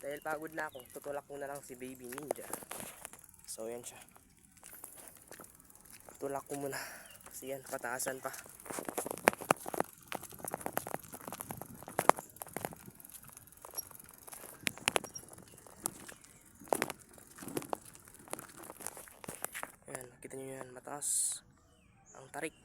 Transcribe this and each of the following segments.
Dahil pagod na ako, tutulak ko na lang si Baby Ninja. So yan siya. Tulak ko muna. Kasi yan, pataasan pa. Ayan, nakita nyo yan, mataas ang tarik.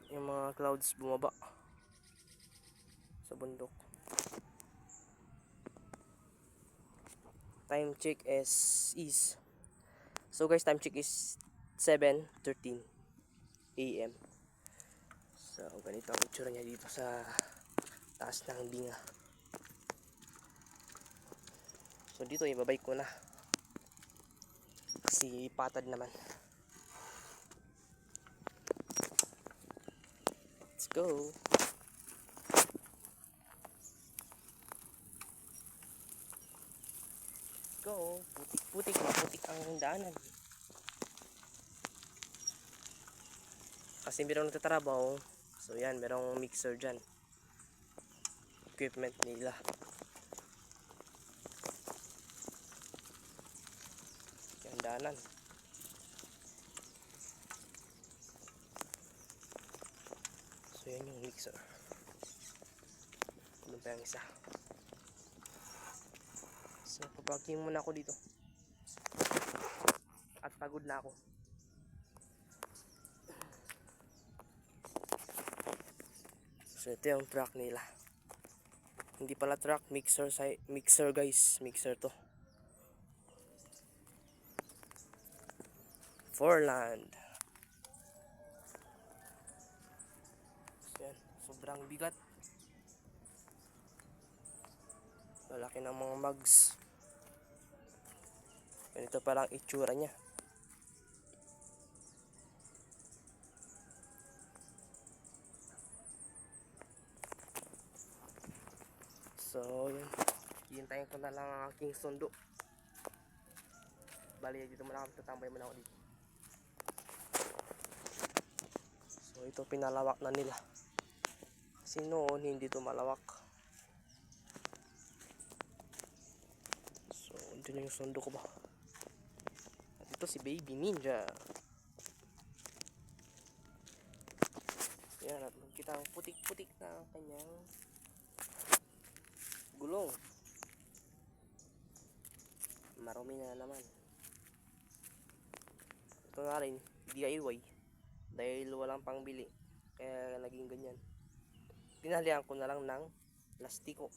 Yung mga clouds bumaba sa bundok. Time check is so guys, time check is 7:13 AM. So ganito ang itsura niya dito sa taas ng binga. So dito ibabay ko na kasi patad naman. Let's go. Go. Putik-putik, maputik ang daanan. Kasi merong nagtatrabaho. So yan, merong mixer dyan. Equipment nila. Yan daanan. So yan yung mixer. Doon pa yung isa. So paparking muna ako dito. At pagod na ako. So ito yung truck nila. Hindi pala truck, mixer guys, mixer to. Forland. So yan, sobrang bigat. Malaki ng mga mugs. Ganito palang itsura niya. So yun, hintayin ko na lang ang aking sundo. Bali dito muna ako, tatambay muna ako dito. So ito pinalawak na nila. Kasi noon hindi ito malawak. So ito na yung sundo ko ba. At ito si Baby Ninja. Yan, at magkita ang putik-putik na ang kanyang gulong. Marumi na naman. Ito nga rin, DIY. Dahil walang pangbili. Kaya naging ganyan. Tinalihan ko na lang ng plastiko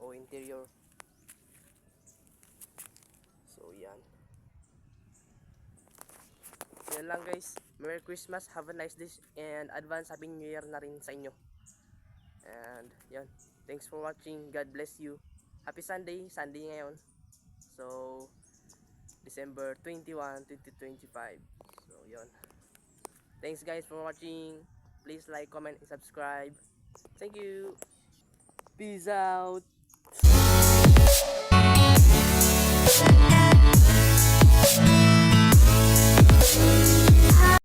o interior. So yan. Yan lang guys. Merry Christmas, have a nice day, and advance Happy New Year na rin sa inyo. And yan. Thanks for watching. God bless you. Happy Sunday. Sunday ngayon. So, December 21, 2025. So, yun. Thanks guys for watching. Please like, comment, and subscribe. Thank you. Peace out.